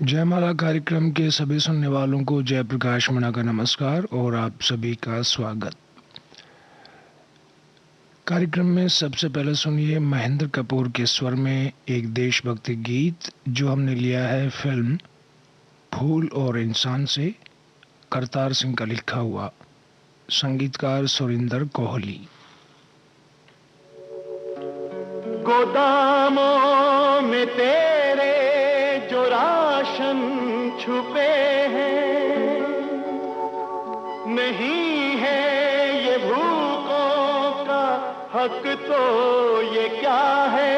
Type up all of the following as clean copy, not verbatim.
जयमाला कार्यक्रम के सभी सुनने वालों को जयप्रकाश मीणा का नमस्कार और आप सभी का स्वागत। कार्यक्रम में सबसे पहले सुनिए महेंद्र कपूर के स्वर में एक देशभक्ति गीत जो हमने लिया है फिल्म फूल और इंसान से, करतार सिंह का लिखा हुआ, संगीतकार सुरिंदर कोहली। गोदामों में तेरे जो राशन छुपे हैं, नहीं है ये भूखों का हक तो ये क्या है।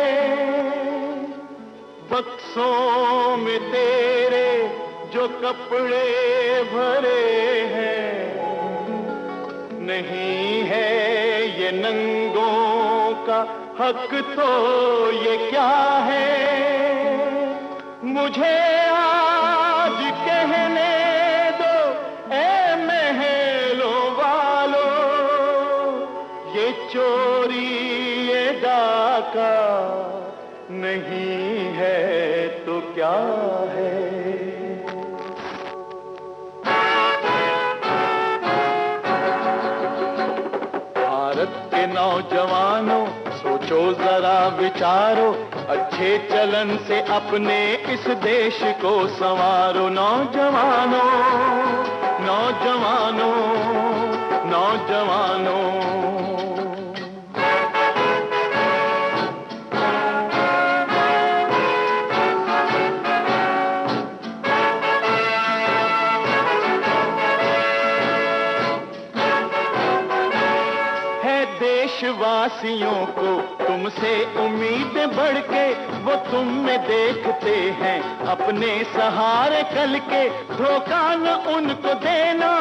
बक्सों में तेरे जो कपड़े भरे हैं, नहीं है ये नंगों का हक तो ये क्या है। मुझे आज कहने दो ए महलों वालों, ये चोरी ये डाका नहीं है तो क्या है। भारत के नौजवानों सोचो जरा विचारो, अच्छे चलन से अपने इस देश को संवारो। नौजवानों नौजवानों नौजवानों, देशवासियों को तुमसे उम्मीद बढ़ के, वो तुम में देखते हैं अपने सहारे कल के। धोखा न उनको देना,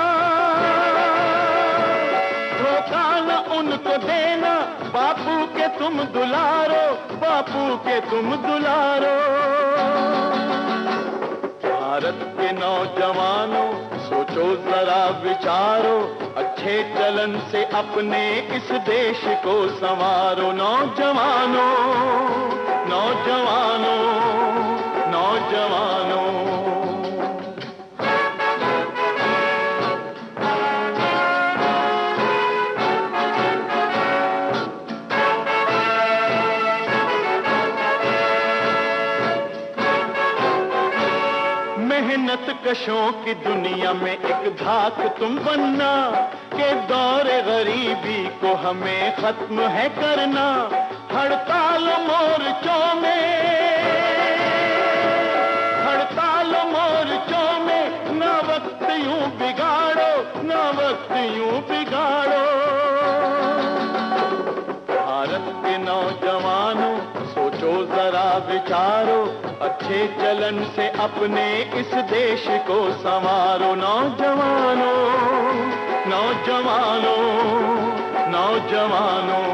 धोखा न उनको देना, बापू के तुम दुलारो, बापू के तुम दुलारो। भारत के नौजवानों सोचो जरा विचारो, अच्छे चलन से अपने इस देश को संवारो। नौजवानों नौजवानों नौजवानों, मेहनत कशों की दुनिया में एक धाक तुम बनना, के दौरे गरीबी को हमें खत्म है करना। हड़ताल मोर्चों में, हड़ताल मोर्चों में, ना वक्त यूं बिगाड़ो, ना वक्त यूं बिगाड़ो। भारत के नौजवानों सोचो जरा विचारो, अच्छे चलन से अपने इस देश को संवारो। नौजवानों नौजवानों नौजवानों,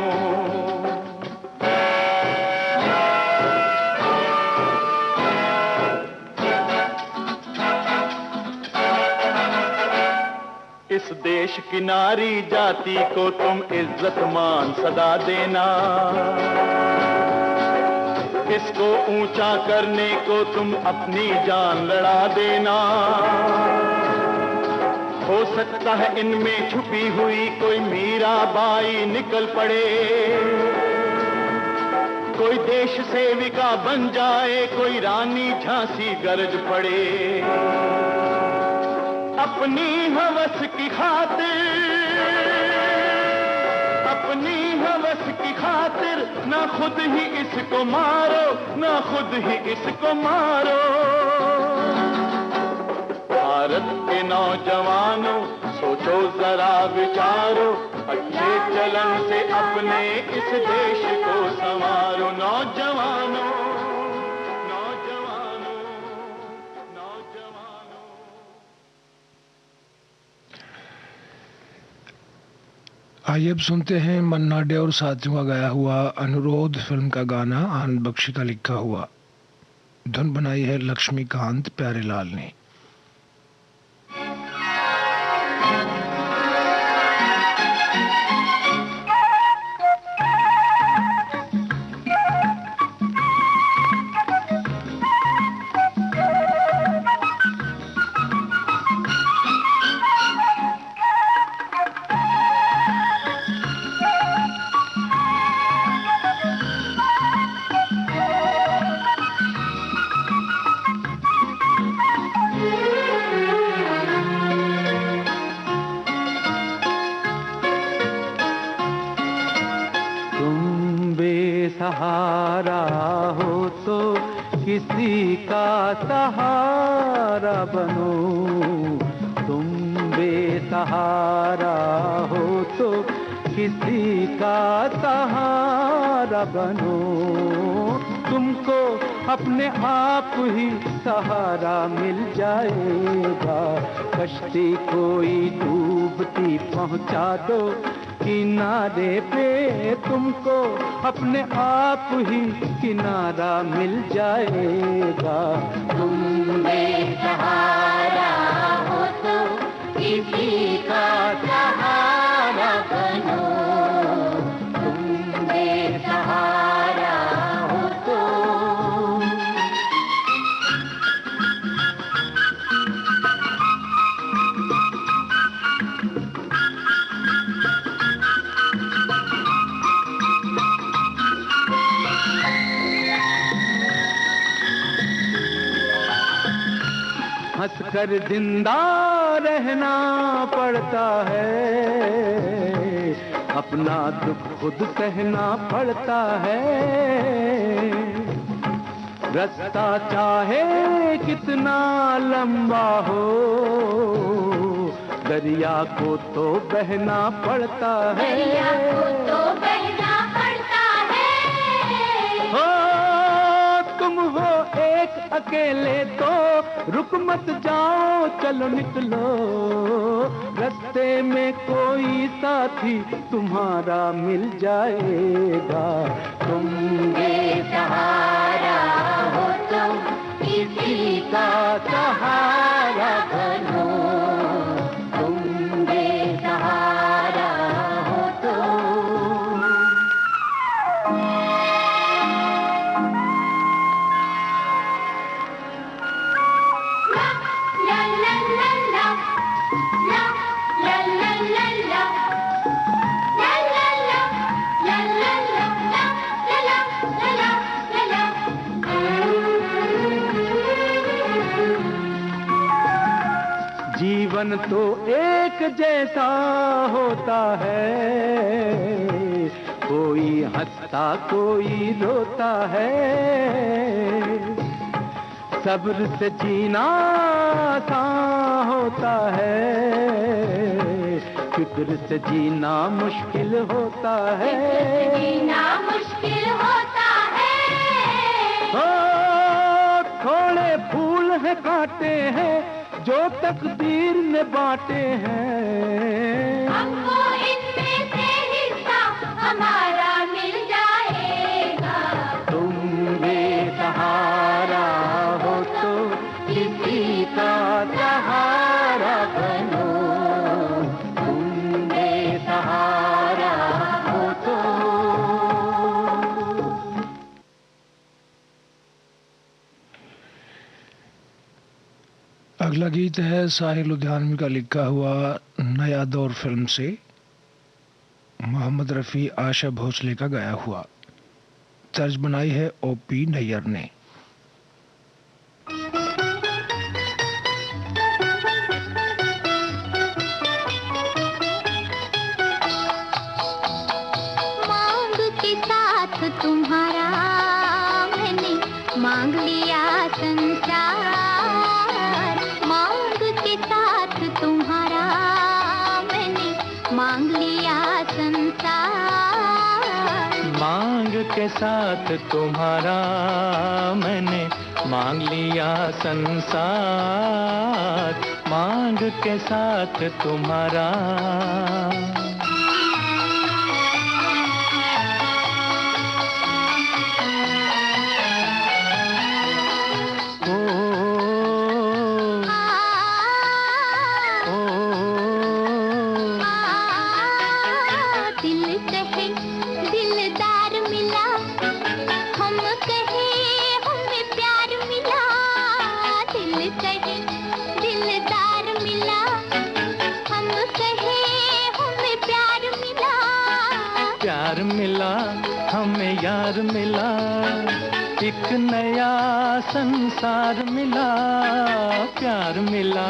इस देश की नारी जाति को तुम इज्जत मान सदा देना। इसको ऊंचा करने को तुम अपनी जान लड़ा देना। हो सकता है इनमें छुपी हुई कोई मीराबाई निकल पड़े, कोई देश सेविका बन जाए, कोई रानी झांसी गरज पड़े। अपनी हवस की खातिर, अपनी हवस की खातिर, ना खुद ही इसको मारो, ना खुद ही इसको मारो। भारत के नौजवानों सोचो जरा विचारो, अच्छे चलन से अपने इस देश को संवारो। नौजवानों नौजवानों नौजवानों, आइए अब सुनते हैं मन्ना डे और साथियों का गाया हुआ अनुरोध फिल्म का गाना, आनंद बख्शी का लिखा हुआ। धुन बनाई है लक्ष्मीकांत प्यारेलाल ने। बेसहारा हो तो किसी का सहारा बनो, तुम बेसहारा हो तो किसी का सहारा बनो। तुमको अपने आप ही सहारा मिल जाएगा, कश्ती कोई डूबती पहुंचा दो किनारे पे, तुमको अपने आप ही किनारा मिल जाएगा। तुम बेसहारा हो तो किसी का सहारा बनो, तुम बेसहारा हो तो। हंसकर जिंदा रहना पड़ता है, अपना दुख खुद सहना पड़ता है। रास्ता चाहे कितना लंबा हो, दरिया को तो बहना पड़ता है, दरिया को तो बहना पड़ता है। हो तुम हो एक अकेले तो रुक मत जाओ, चलो निकलो, रास्ते में कोई साथी तुम्हारा मिल जाएगा। तुम बेसहारा हो तो किसी का सहारा बनो, तुम बेसहारा हो तो। जीवन तो एक जैसा होता है, कोई हंसता कोई रोता है। सब्र से जीना आसान होता है, फिक्र से जीना मुश्किल होता है, जीना मुश्किल होता है। हो थोड़े फूल हैं कांटे हैं जो तकदीर ने बांटे हैं, हमको इनमें से हिस्सा हमारा मिल जाएगा। तुम बेसहारा हो तो किसी का सहारा बनो, तुम बेसहारा हो तो। अगला गीत है साहिल लुधियानवी का लिखा हुआ नया दौर फिल्म से, मोहम्मद रफ़ी आशा भोसले का गाया हुआ। तर्ज बनाई है ओपी नैयर ने। मांग के साथ तुम्हारा मैंने मांग लिया संसार, मांग के साथ तुम्हारा मैंने मांग लिया संसार, मांग के साथ तुम्हारा मैंने मांग लिया संसार, मांग के साथ तुम्हारा। प्यार मिला हमें यार मिला, एक नया संसार मिला। प्यार मिला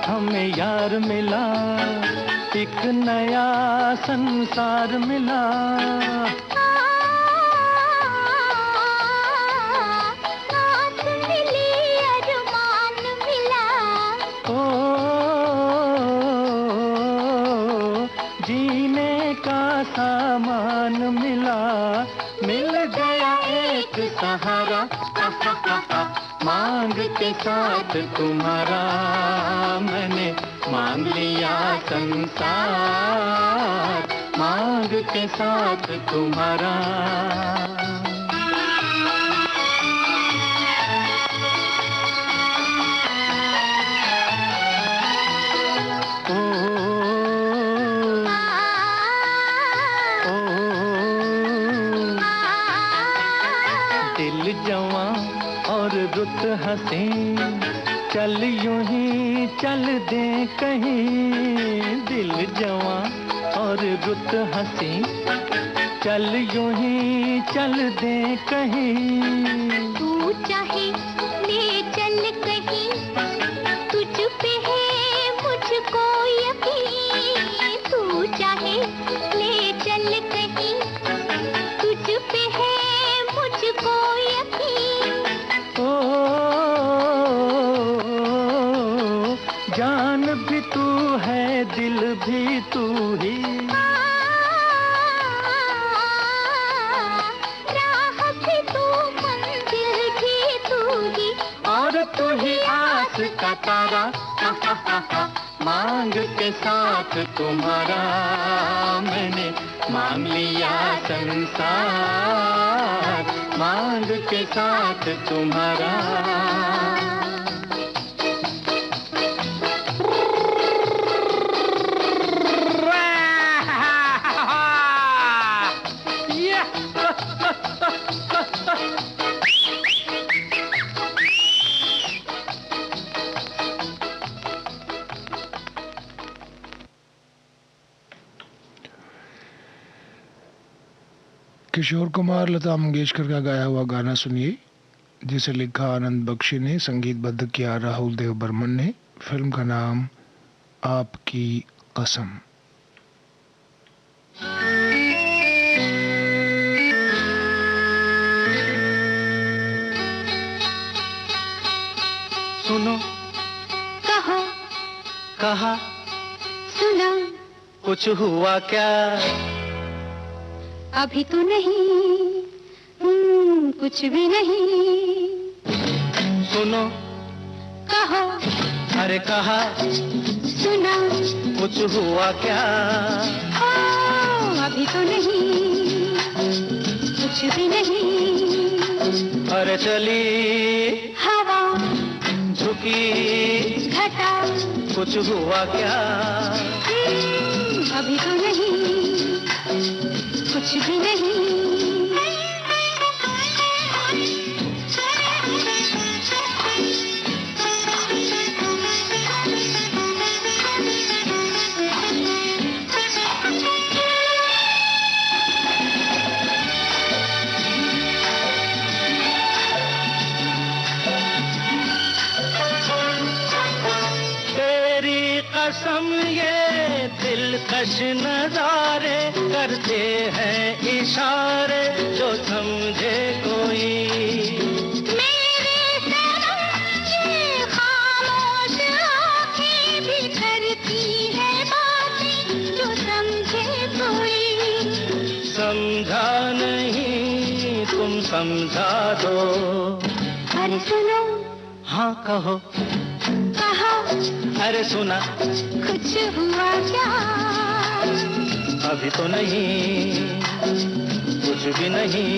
हमें यार मिला, एक नया संसार मिला। जीने का सामान मिला, मिल गया एक सहारा। मांग के साथ तुम्हारा मैंने मांग लिया संसार, मांग के साथ तुम्हारा। रुत हंसी चल यूं ही चल दे कहीं, दिल जवां और रुत हंसी चल यूं ही चल दे कहीं। तू चाहे ले चल कहीं, तुझ पे है मुझको यकीन। तू चाहे ले चल कहीं, तुझ पे है मुझको यकीन। जान भी तू है, दिल भी तू ही, राह भी तू, मंजिल भी तू ही, और तू ही आस का तारा। मांग के साथ तुम्हारा मैंने मांग लिया संसार, मांग के साथ तुम्हारा। किशोर कुमार लता मंगेशकर का गाया हुआ गाना सुनिए, जिसे लिखा आनंद बख्शी ने, संगीतबद्ध किया राहुल देव बर्मन ने। फिल्म का नाम आपकी कसम। सुनो, कहो, कहा, सुना, कुछ हुआ क्या? अभी तो नहीं, कुछ भी नहीं। सुनो, कहो, अरे कहा, सुना, कुछ हुआ क्या? ओ, अभी तो नहीं, कुछ भी नहीं। अरे चली हवा, झुकी घटा, कुछ हुआ क्या? अभी तो नहीं, कुछ भी नहीं। तेरी कसम ये दिलकश नजारे करते हैं इशारे, जो समझे कोई। मेरे सनम ये खामोश आँखें भी करती है बातें, जो समझे कोई। समझा नहीं तुम समझा दो। अरे सुनो, हाँ कहो, कहा, अरे सुना, कुछ हुआ क्या? अभी तो नहीं, कुछ भी नहीं।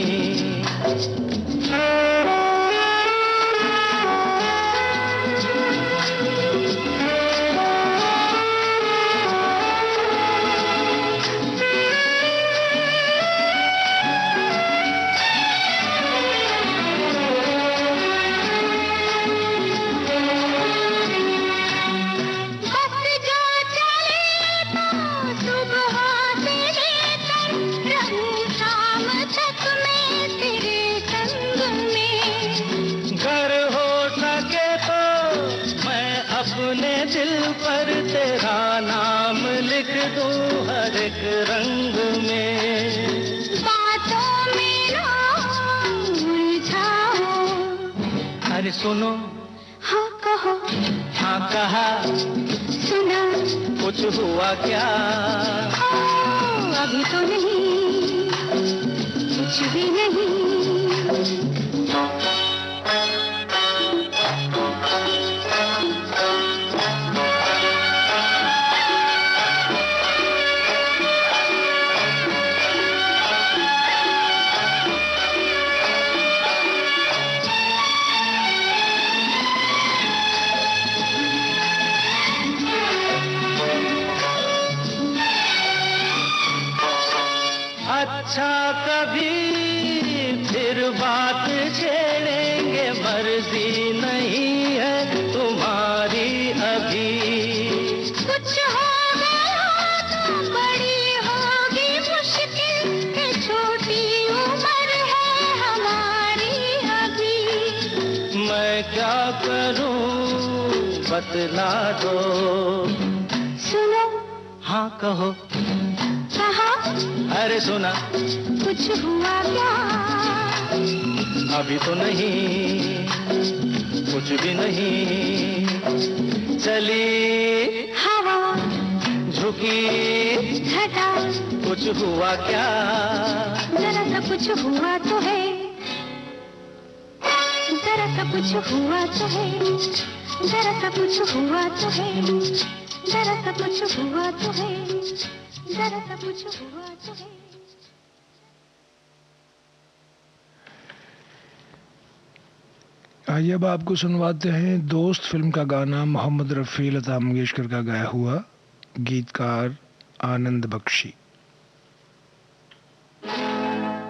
अपने दिल पर तेरा नाम लिख दूं हर एक रंग में। बातों में ना उलझाओ। अरे सुनो, हाँ कहो, हाँ कहा, सुना, कुछ हुआ क्या? अच्छा कभी फिर बात छेड़ेंगे, मर्जी नहीं है तुम्हारी अभी। कुछ हो गया तो बड़ी होगी मुश्किल, कि छोटी उम्र है हमारी अभी। मैं क्या करूं बतला दो। सुनो। हाँ कहो। कहा। अरे सुना। कुछ हुआ क्या? अभी तो नहीं, कुछ भी नहीं। चली हवा, झुकी घटा, कुछ हुआ क्या? जरा सा कुछ हुआ तो है, जरा सा कुछ हुआ तो है, जरा सा कुछ हुआ तो है, जरा सा कुछ हुआ तो है, जरा सा कुछ हुआ तो है। आइए अब आपको सुनवाते हैं दोस्त फिल्म का गाना, मोहम्मद रफ़ी, लता मंगेशकर का गाया हुआ, गीतकार आनंद बख्शी।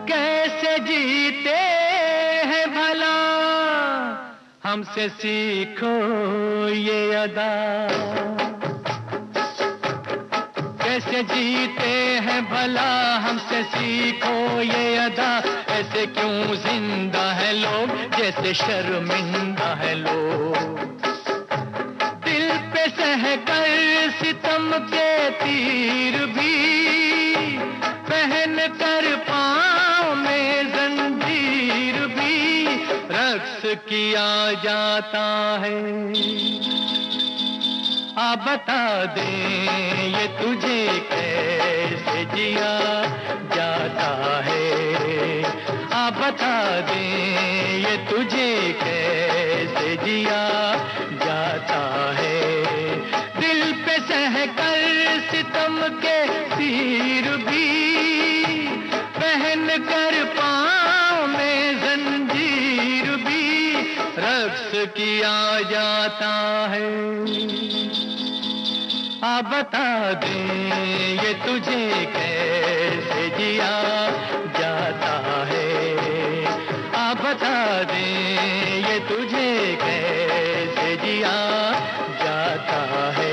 कैसे जीते हैं भला, हमसे सीखो ये अदा। कैसे जीते हैं भला, हमसे सीखो ये अदा। ऐसे क्यों जिंदा है लोग, जैसे शर्मिंदा है लोग। दिल पे सहकर सितम के तीर भी, पहन कर पाँव में जंजीर भी, रक्स किया जाता है। आ बता दे ये तुझे कैसे जिया जाता है। आ बता दे ये तुझे कैसे जिया जाता है। दिल पे सहकर सितम के तीर भी, पहन कर पाँव में जंजीर भी, रक्स किया जाता है। आ बता दे ये तुझे कैसे जिया जाता है। आ बता दे ये तुझे कैसे जिया जाता है।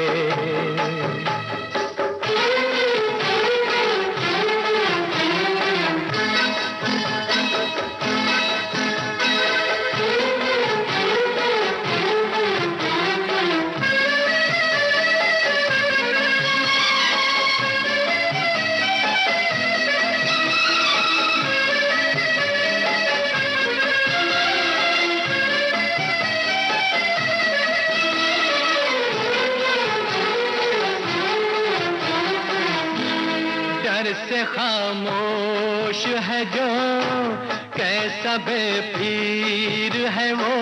से खामोश है जो, कैसा बेपीर है वो।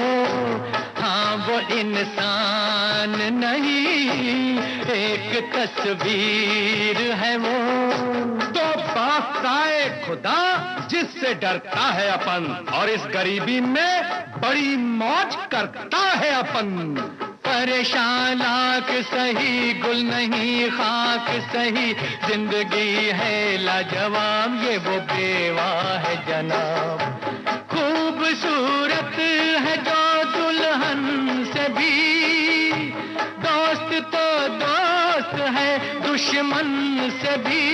हाँ वो इंसान नहीं, एक तस्वीर है वो। तो बाकाए खुदा जिससे डरता है अपन, और इस गरीबी में बड़ी मौज करता है अपन। परेशान लाख सही, गुल नहीं खाक सही, जिंदगी है लाजवाब, ये वो बेवा है जनाब। खूबसूरत है जो दुल्हन से भी, दोस्त तो दोस्त है दुश्मन से भी,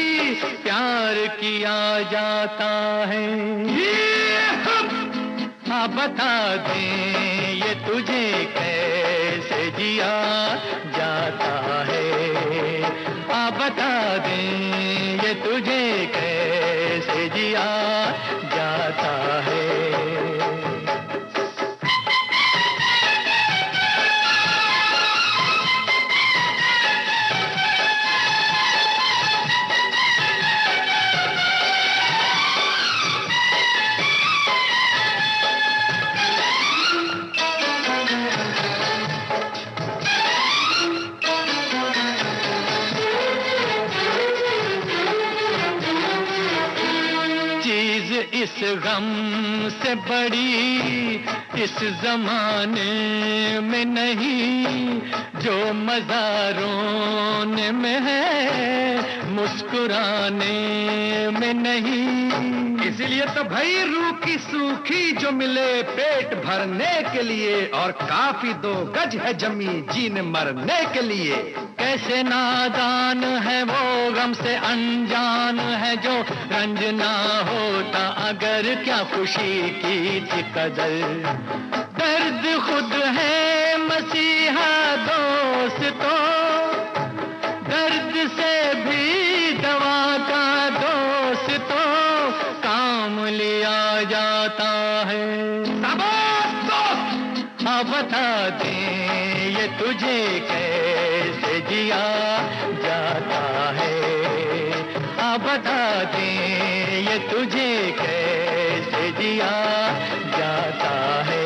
प्यार किया जाता है। हाँ बता दे ये तुझे कैसे जिया जाता है। हाँ बता दे ये तुझे कैसे जिया जाता है। इस गम से बड़ी इस जमाने में नहीं, जो मज़ारों में है मुस्कुराने में नहीं। इसीलिए तो भाई रूखी सूखी जो मिले पेट भरने के लिए, और काफी 2 गज है जमी जीने मरने के लिए। कैसे नादान है वो गम से अनजान है जो, रंज ना होता अगर क्या खुशी की थी कदर। दर्द खुद है मसीहा दोस्तों, दर्द से भी दवा का दोस्तों काम लिया जाता है। हाँ बता दे ये तुझे कैसे जिया जाता है, हाँ बता दे ये तुझे कैसे जिया जाता है।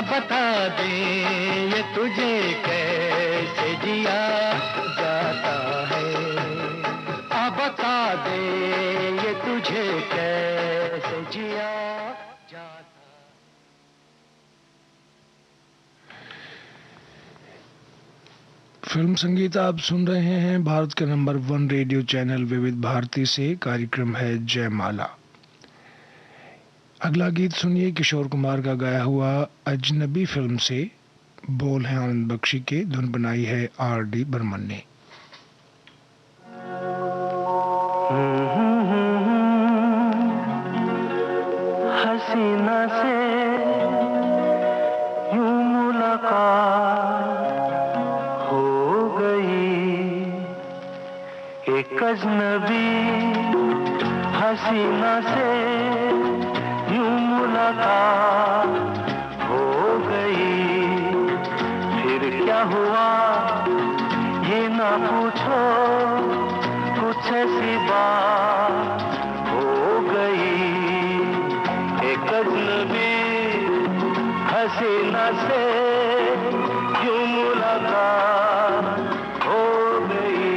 बता दे ये तुझे कैसे जिया जाता है, आ बता दे ये तुझे कैसे जिया जाता है। फिल्म संगीत आप सुन रहे हैं भारत के नंबर 1 रेडियो चैनल विविध भारती से। कार्यक्रम है जयमाला। अगला गीत सुनिए किशोर कुमार का गाया हुआ अजनबी फिल्म से। बोल है आनंद बख्शी के, धुन बनाई है R.D. बर्मन ने। हसीना से यूं मुलाकात हो गई, एक अजनबी हसीना से यूं मुलाकात हो गई। फिर क्या हुआ ये ना पूछो, कुछ ऐसी बात हो गई। एक अजनबी हसीना से यूं मुलाकात हो गई।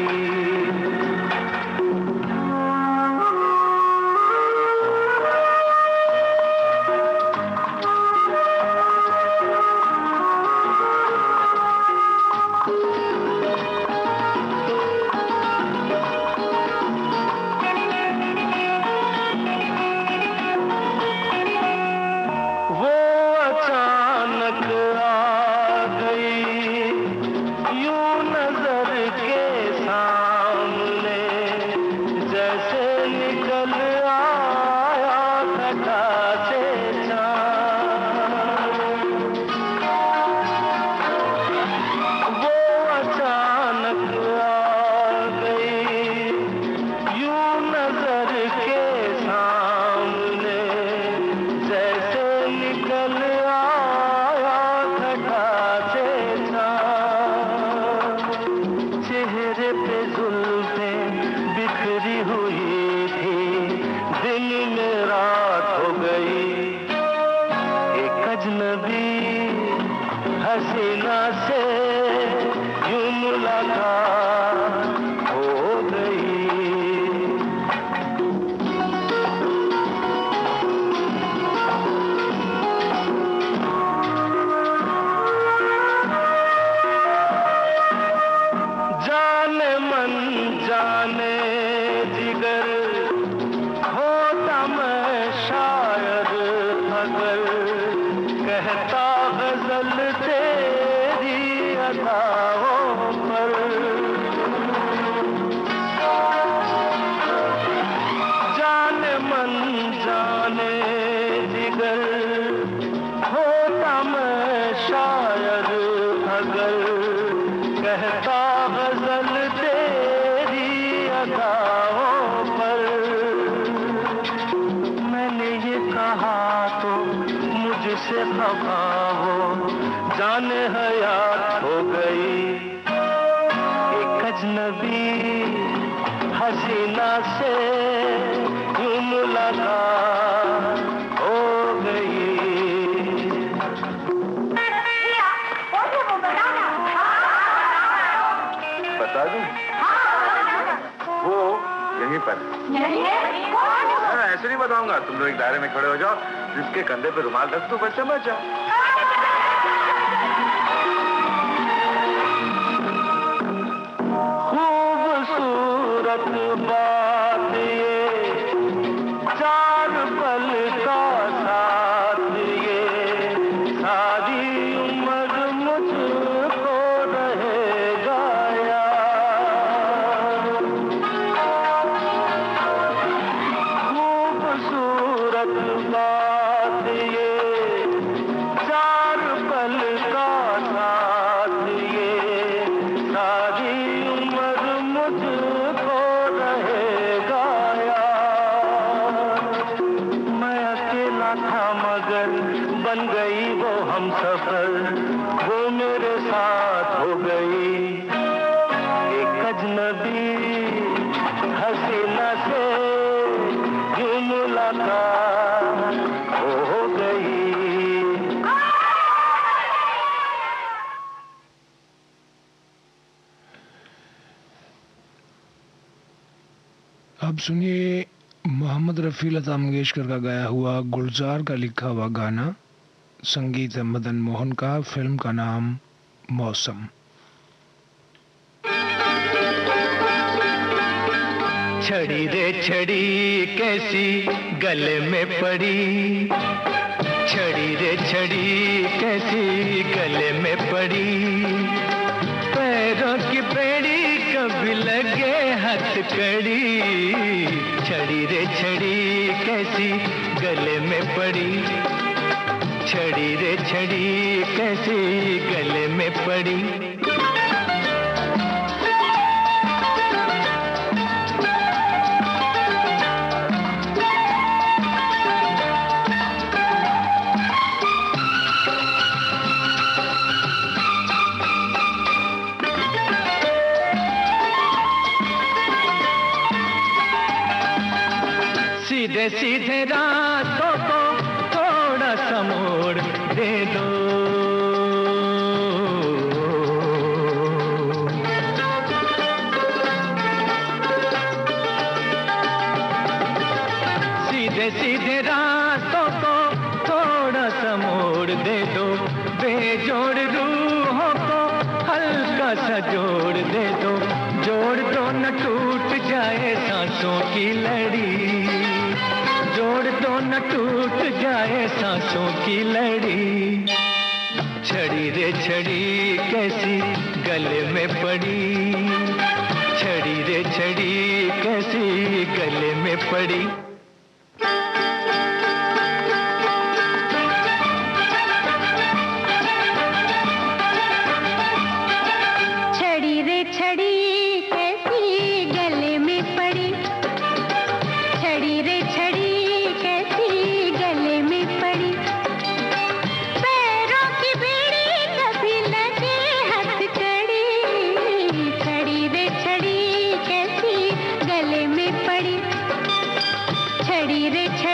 वो अचानक यूं मुलाकात हो गई। बता दूं? वो यहीं पर ऐसे नहीं बताऊंगा। तुम लोग एक दायरे में खड़े हो जाओ, जिसके कंधे पे रुमाल रख दो, बस समझ जाओ। खूबसूरत बात ये, चार पल का साथ ये, सारी उम्र मुझको रहेगा याद। खूबसूरत बात ये, चार पल का साथ ये, सारी उम्र मुझको रहेगा याद। मैं अकेला था मगर बन गई वो हमसफर, वो मेरे साथ हो गई। एक अजनबी हसीना से यूं मुलाकात हो गई। अब सुनिए मोहम्मद रफ़ी लता मंगेशकर का गाया हुआ, गुलजार का लिखा हुआ गाना, संगीत है मदन मोहन का, फिल्म का नाम मौसम। छड़ी रे छड़ी कैसी गले में पड़ी, छड़ी रे छड़ी कैसी गले में पड़ी, पैरों की बेड़ी कभी लगे हथकड़ी, छड़ी रे छड़ी कैसी गले में पड़ी, छड़ी रे छड़ी कैसी गले में पड़ी। सीधे सीधे रातों को थोड़ा सा मोड़ दे दो, सीधे सीधे रातों को थोड़ा सा मोड़ दे दो, बेजोड़ रूहों को हल्का सा जोड़ दे दो, जोड़ दो न टूट जाए सांसों की लड़ी, जोड़ दो न टूट जाए सांसों की लड़ी। छड़ी रे छड़ी कैसी गले में पड़ी, छड़ी रे छड़ी कैसी गले में पड़ी। छड़ी रे छड़ी कैसी गले में पड़ी, छड़ी रे छड़ी कैसी गले में पड़ी, पैरों की बेड़ी कभी लगे हथकड़ी, छड़ी रे छड़ी कैसी गले में पड़ी, छड़ी रे छड़ी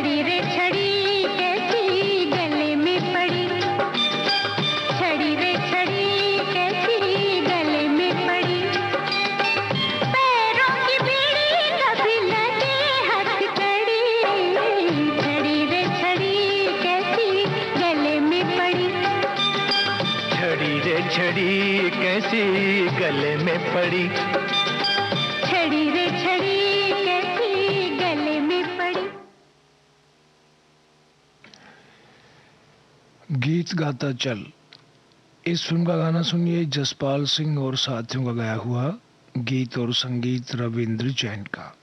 छड़ी रे छड़ी कैसी गले में पड़ी, छड़ी रे छड़ी कैसी गले में पड़ी, पैरों की बीड़ी कभी लगे हथकड़ी, छड़ी रे छड़ी कैसी गले में पड़ी, छड़ी रे छड़ी कैसी गले में पड़ी, छड़ी रे छड़ी कैसी गले में पड़ी। गीत गाता चल, इस फिल्म का गाना सुनिए जसपाल सिंह और साथियों का गाया हुआ, गीत और संगीत रविंद्र जैन का।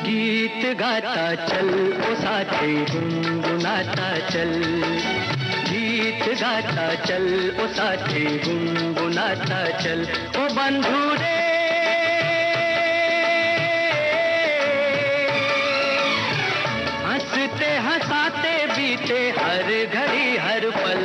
गीत गाता चल ओ साथी गुनगुनाता चल, गीत गाता चल ओ साथी गुनगुनाता चल, ओ बंधु रे हंसते हंसाते बीते हर घड़ी हर पल,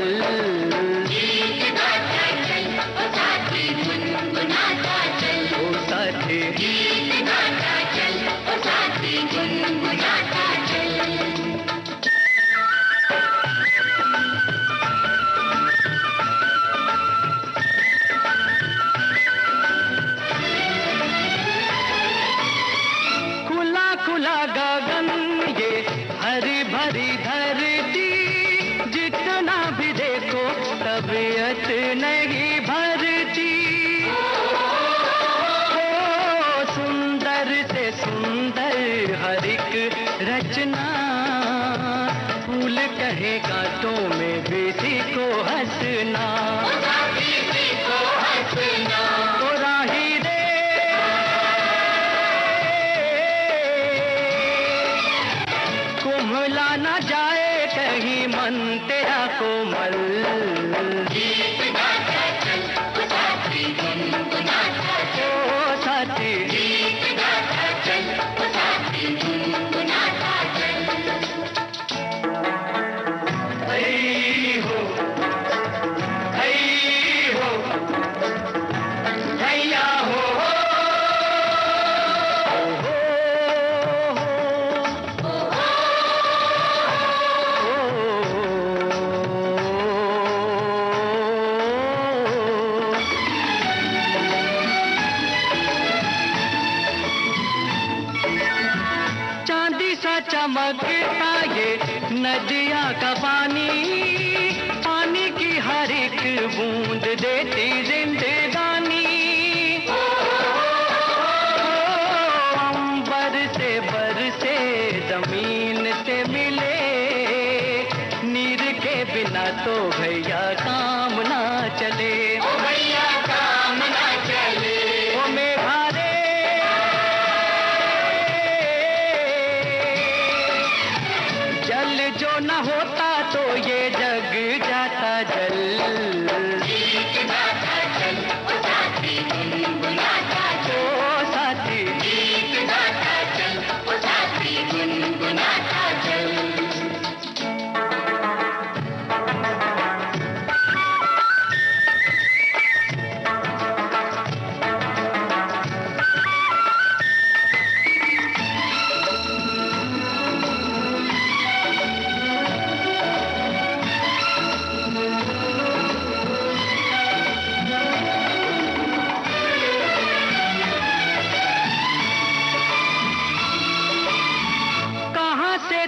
गीत गाता चल ओ साथी गुनगुनाता चल, ओ साथी गीत गाता चल ओ साथी गुनगुनाता चल। खुला खुला गगन ये हरी भरी धरती, जितना भी देखो तबीयत नहीं भरती, हो सुंदर से सुंदर हर एक रचना, फूल कहे कांटों में बेटी को हंसना, ओ राही रे कुम्हला ना जाए कहीं मन तेरा कोमल, गीत गाता चल ओ साथी गुनगुनाता चल, ओ साथी गीत गाता चल ओ साथी गुनगुनाता चल। हई हो हैया हो चांदी सा चमकता ये नदिया का पानी, पानी की हर एक बूंद देती जिंदगानी, अंबर से बरसे जमीन से मिले, नीर के बिना तो भैया काम ना चले, ओ भैया काम ना चले, ओ मेघा रे जल जो न होता तो ये जग जाता जल, गीत गाता चल ओ साथी गुनगुनाता चल, ओ साथी गीत गाता चल ओ साथी गुनगुनाता चल।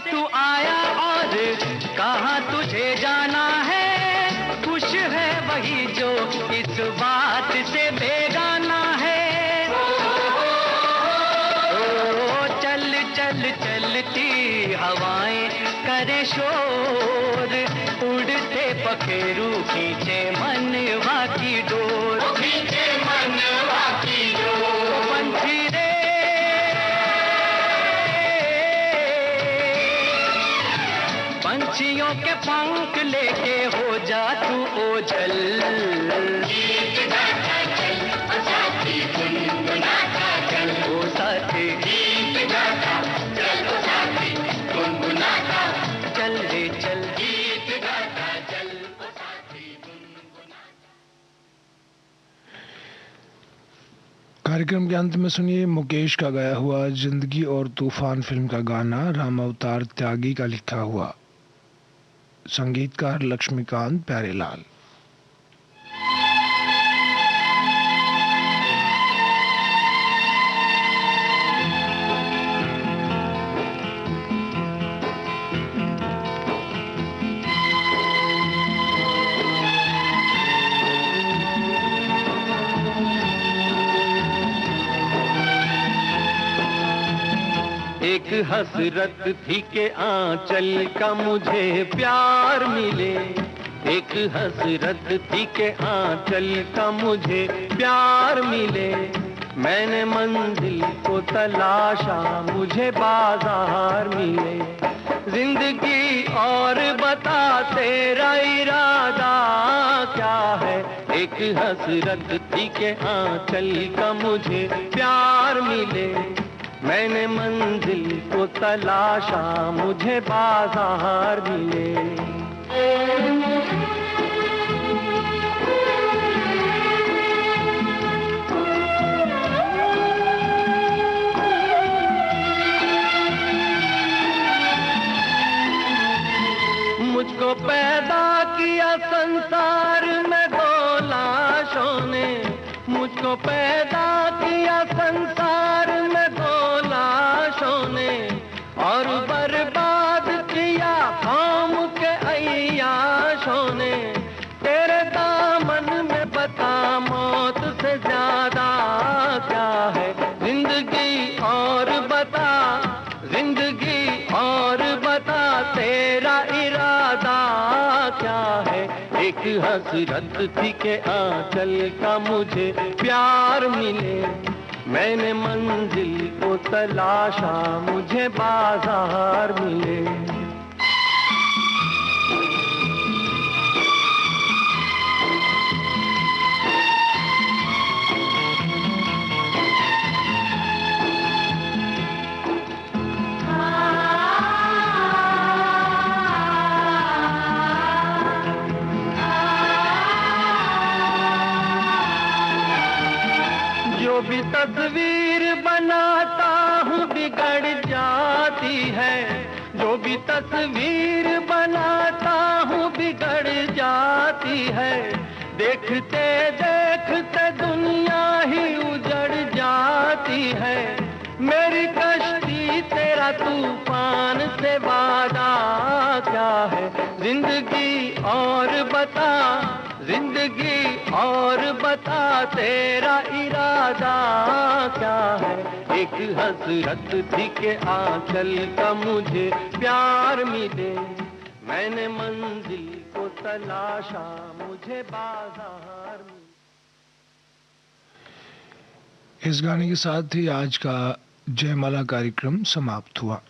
तू आया और कहाँ तुझे जाना है, खुश है वही जो इस बात से बेगाना है, ओ चल चल चलती हवाएं करे शोर, उड़ते पखेरू खींचे मनवा की डोर, खींचे मनवा की डोर, पंछी रे चिड़ियों के पंख लेके हो जा तू ओझल। गीत गाता चल ओ साथी गुनगुनाता चल, ओ साथी गीत गाता चल ओ साथी गुनगुनाता चल रे चल, गीत गाता चल ओ साथी गुनगुनाता। कार्यक्रम के अंत में सुनिए मुकेश का गाया हुआ जिंदगी और तूफान फिल्म का गाना राम अवतार त्यागी का लिखा हुआ, संगीतकार लक्ष्मीकांत प्यारेलाल। एक हसरत थी के आंचल का मुझे प्यार मिले, एक हसरत थी के आंचल का मुझे प्यार मिले। मैंने मंजिल को तलाशा मुझे बाजार मिले। जिंदगी और बता तेरा इरादा क्या है, एक हसरत थी के आंचल का मुझे प्यार मिले। मैंने मंजिल को तलाशा मुझे बाजार मिले। मुझको पैदा किया संसार में दो लाशों ने, मुझको पैदा किया संसार में दो लाशों ने, और बर्बाद किया कौम के अय्याशों ने। तेरे दामन में बता मौत से ज्यादा क्या है, जिंदगी और बता, जिंदगी और बता तेरा इरादा क्या है। एक हसरत थी के आंचल का मुझे प्यार मिले। मैंने मंजिल को तलाशा मुझे बाजार मिले। जो भी तस्वीर बनाता हूँ बिगड़ जाती है, जो भी तस्वीर बनाता हूँ बिगड़ जाती है। देखते देखते दुनिया ही उजड़ जाती है। मेरी कश्ती तेरा तूफान से वादा क्या है, जिंदगी और बता, जिंदगी और बता तेरा इरादा क्या है। एक हसरत थी के आंचल का मुझे प्यार मिले। मैंने मंजिल को तलाशा मुझे बाजार मिले। इस गाने के साथ ही आज का जयमाला कार्यक्रम समाप्त हुआ।